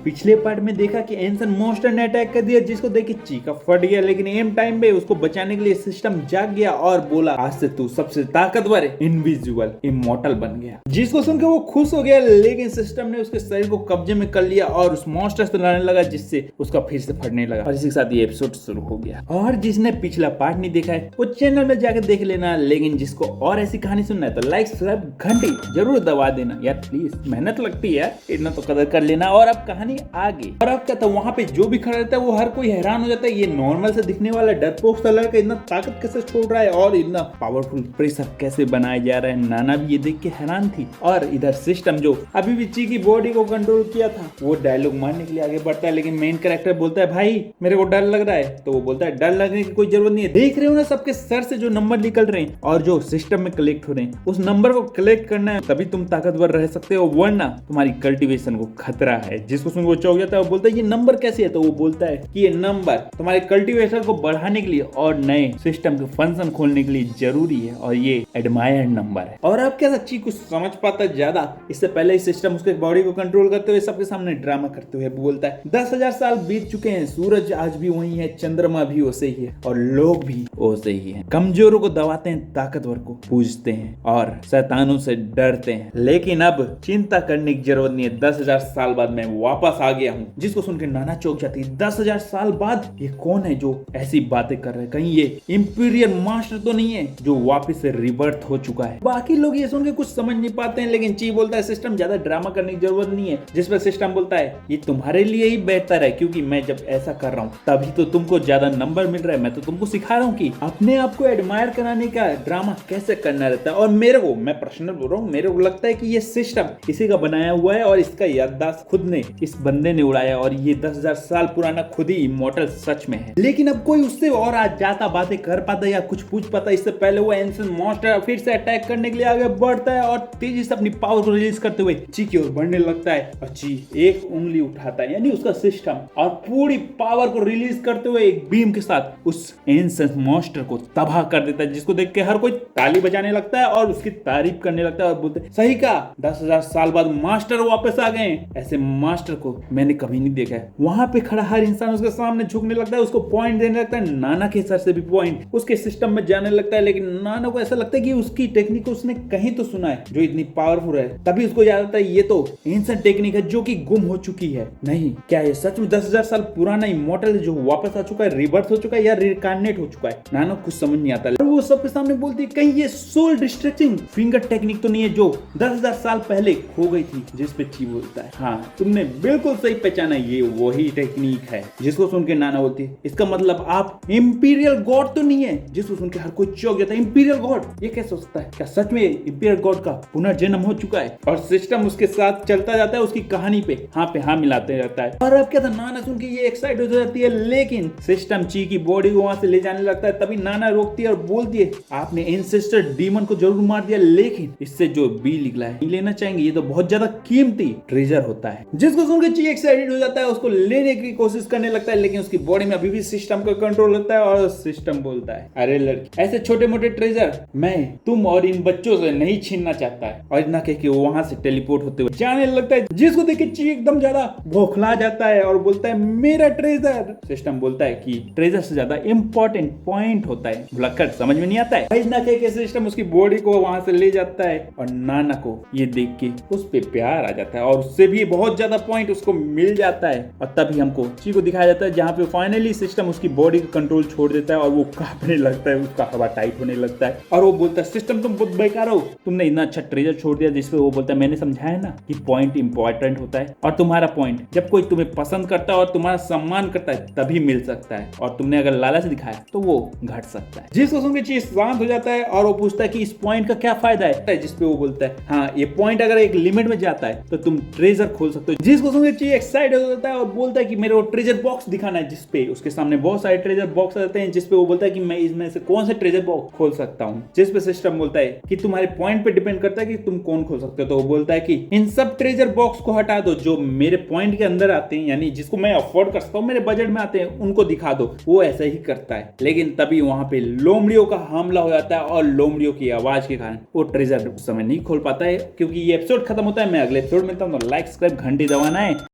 पिछले पार्ट में देखा कि एंसन मॉन्स्टर ने अटैक कर दिया, जिसको देख के चीका फट गया, लेकिन एम टाइम पे उसको बचाने के लिए सिस्टम जाग गया और बोला आज से तू सबसे ताकतवर इनविजिबल इमॉर्टल बन गया, जिसको सुनकर वो खुश हो गया। लेकिन सिस्टम ने उसके शरीर को कब्जे में कर लिया और उस मॉन्स्टर से लड़ने लगा, जिससे उसका फिर से फटने लगा और इसी के साथ ये एपिसोड शुरू हो गया। और जिसने पिछला पार्ट नहीं देखा है वो चैनल में जाकर देख लेना, लेकिन जिसको और ऐसी कहानी सुनना है तो लाइक सब्सक्राइब घंटी जरूर दबा देना यार, प्लीज मेहनत लगती है, इतना तो कदर कर लेना। और अब कहानी आगे। और अब क्या था, वहाँ पे जो भी खड़ा रहता है वो हर कोई हैरान हो जाता है, ये नॉर्मल से दिखने वाला डरपोक सा लड़का इतना ताकत कैसे छोड़ रहा है और इतना पावरफुल प्रेशर कैसे बनाया जा रहा है। नाना भी ये देख के हैरान थी। और इधर सिस्टम जो अभी भी ची की बॉडी को कंट्रोल किया था वो डायलॉग मारने के लिए आगे बढ़ता है, लेकिन मेन कैरेक्टर बोलता है भाई मेरे को डर लग रहा है, तो वो बोलता है डर लगने की कोई जरूरत नहीं है, देख रहे हो ना सबके सर से जो नंबर निकल रहे हैं और जो सिस्टम में कलेक्ट हो रहे हैं, उस नंबर को कलेक्ट करना है, तभी तुम ताकतवर रह सकते हो, वरना तुम्हारी कल्टीवेशन को खतरा है। जिसको सुन वो चौंक जाता है और बोलता है ये नंबर कैसे है, तो वो बोलता है कि ये नंबर तुम्हारे कल्टीवेशन को बढ़ाने के लिए और नए सिस्टम के फंक्शन खोलने के लिए जरूरी है और ये एडमायर्ड नंबर है। और अब क्या सच्ची कुछ समझ पाता ज्यादा, इससे पहले ही सिस्टम उसके बॉडी को कंट्रोल करते हुए सबके सामने ड्रामा करते हुए बोलता है 10,000 साल बीत चुके हैं, सूरज आज भी वही है, चंद्रमा भी वैसे ही है और लोग भी वैसे ही हैं। कमजोरों को दबाते हैं, ताकतवर को पूजते हैं और शैतानों से डरते हैं, लेकिन अब चिंता करने की जरूरत नहीं है, 10,000 साल बाद मैं वापस आ गया हूँ। जिसको सुनकर नाना चौंक जाती है, 10,000 साल बाद ये कौन है जो ऐसी बातें कर रहे हैं, कहीं ये इंपीरियल मास्टर तो नहीं है जो वापस से रिबर्थ हो चुका है। बाकी लोग ये सुन के कुछ समझ नहीं पाते हैं, लेकिन ची बोलता है सिस्टम ज्यादा ड्रामा करने की जरूरत नहीं है, जिस पर सिस्टम बोलता है ये तुम्हारे लिए ही बेहतर है, क्योंकि मैं जब ऐसा कर रहा हूँ तभी तो तुमको ज्यादा नंबर मिल रहा है, मैं तो तुमको सिखा रहा हूँ कि अपने आप को एडमायर कराने का ड्रामा कैसे करना रहता है। और मेरे को, मैं पर्सनल बोल रहा हूँ, मेरे को लगता है कि ये सिस्टम इसी का बनाया हुआ है और इसका याददाश्त खुद ने इस बंदे ने उड़ाया और ये 10,000 साल पुराना खुद ही इमॉर्टल सच में है। लेकिन अब कोई उससे और आज जाता बातें कर पाता या कुछ पूछ पाता, इससे पहले वो एंसन मॉन्स्टर फिर से अटैक करने के लिए आगे बढ़ता है और तेजी से अपनी पावर को रिलीज करते हुए ची की ओर बढ़ने लगता है और ची एक उंगली उठाता है, यानी उसका सिस्टम, और पूरी पावर को रिलीज करते हुए एक बीम के साथ उस एंसन मॉन्स्टर को तबाह कर देता है, जिसको देख के हर कोई ताली बजाने लगता है और उसकी तारीफ करने लगता है और बोलते हैं सही कहा, 10,000 साल बाद मास्टर वापस आ गए, ऐसे मास्टर को मैंने कभी नहीं देखा है। वहां पे खड़ा हर इंसान उसके सामने झुकने लगता है, उसको पॉइंट देने लगता है, नाना के सर से भी पॉइंट उसके सिस्टम में जाने लगता है, लेकिन नाना को ऐसा लगता है कि उसकी टेक्निक को उसने कहीं तो सुना है जो इतनी पावरफुल है, तभी उसको याद आता है ये तो एंशिएंट टेक्निक है जो कि गुम हो चुकी है। नहीं, क्या ये सच में 10,000 साल पुराना इमॉर्टल है जो वापस आ चुका है, रिबर्थ हो चुका है या रिकार्नेट हो चुका है? नाना कुछ समझ नहीं आता। वो सबके सामने बोलती है कहीं ये सोल डिस्ट्रक्टिंग फिंगर टेक्निक तो नहीं है जो 10,000 साल पहले खो गई थी? जिस पे ची बोलता है हाँ तुमने बिल्कुल सही पहचाना, ये वही टेक्निक है। जिसको सुन के नाना बोलती है इसका मतलब आप इंपीरियल गॉड तो नहीं है? जिसको सुन के हर कोई चौंक जाता है, इंपीरियल गॉड ये कैसे हो सकता है? क्या सच में इंपीरियल गॉड का पुनर्जन्म हो चुका है? और सिस्टम उसके साथ चलता जाता है, उसकी कहानी पे हाँ मिलाते रहता है। और अब क्या था, नाना सुन के ये एक्साइट हो जाती है, लेकिन सिस्टम ची की बॉडी को वहां से ले जाने लगता है। तभी नाना रोकती है और बोलती है आपने एंसेस्टर डीमन को जरूर मार दिया, लेकिन इससे जो बी निकला है नहीं लेना चाहेंगे, ये तो बहुत ज्यादा कीमती ट्रेजर होता है। जिसको सुन के ची एक्साइटेड हो जाता है, उसको लेने की कोशिश करने लगता है, लेकिन उसकी बॉडी में अभी भी सिस्टम का कंट्रोल होता है और सिस्टम बोलता है अरे लड़की, ऐसे छोटे मोटे ट्रेजर मैं तुम और इन बच्चों से नहीं छीनना चाहता है। और इतना कह के वो वहां से टेलीपोर्ट होते हुए जाने लगता है, जिसको देख के ची एकदम ज्यादा बौखला जाता है और बोलता है मेरा ट्रेजर। सिस्टम बोलता है कि ट्रेजर से ज्यादा इंपॉर्टेंट पॉइंट होता है, भुलक्कड़ समझ में नहीं आता है। इतना कह के सिस्टम उसकी बॉडी को वहां से ले जाता है और नाना को ये देख के उस पे प्यार आ जाता है और उससे भी बहुत ज्यादा पॉइंट उसको मिल जाता है। और तभी हमको ची को दिखाया जाता है जहाँ पे फाइनली सिस्टम उसकी बॉडी का कंट्रोल छोड़ देता है और वो कांपने लगता है, उसका हवा टाइट होने लगता है और वो बोलता है सिस्टम तुम बहुत बेकार हो, तुमने इतना अच्छा ट्रेजर छोड़ दिया। जिसपे वो बोलता है मैंने समझाया ना कि पॉइंट इंपॉर्टेंट होता है और तुम्हारा पॉइंट जब कोई तुम्हें पसंद करता है और तुम्हारा सम्मान करता है तभी मिल सकता है, और तुमने अगर लालच दिखाया तो वो घट सकता है। जिसको सुन के चीज शांत हो जाता है और वो पूछता है कि इस पॉइंट का क्या फायदा है? जिसपे वो बोलता है हाँ ये पॉइंट अगर एक लिमिट में जाता है तो तुम ट्रेजर खोल सकते हो। जिसको सुन के चीज एक्साइट हो जाता है और बोलता है कि मेरे को ट्रेजर बॉक्स दिखाना है, जिसपे उसके सामने बहुत सारे ट्रेजर बॉक्स आते हैं, जिसपे वो बोलता है कि मैं इसमें से कौन से ट्रेजर बॉक्स खोल सकता हूँ। जिसपे सिस्टम बोलता है कि तुम्हारे पॉइंट पे डिपेंड करता है कि तुम कौन खोल सकते हो। तो वो बोलता है कि इन सब ट्रेजर बॉक्स को हटा दो जो मेरे पॉइंट के अंदर आते हैं, यानी जिसको मैं अफोर्ड कर सकता हूँ, मेरे बजट में आते हैं, उनको दिखा दो। वो ऐसा ही करता है, लेकिन तभी वहां पे लोमड़ियों का हमला हो जाता है और लोमड़ियों की आवाज के कारण वो ट्रेजर उस समय नहीं खोल पाता है। क्योंकि ये एपिसोड खत्म होता है, मैं अगले एपिसोड मिलता हूँ, तो लाइक सब्सक्राइब घंटी दबाना है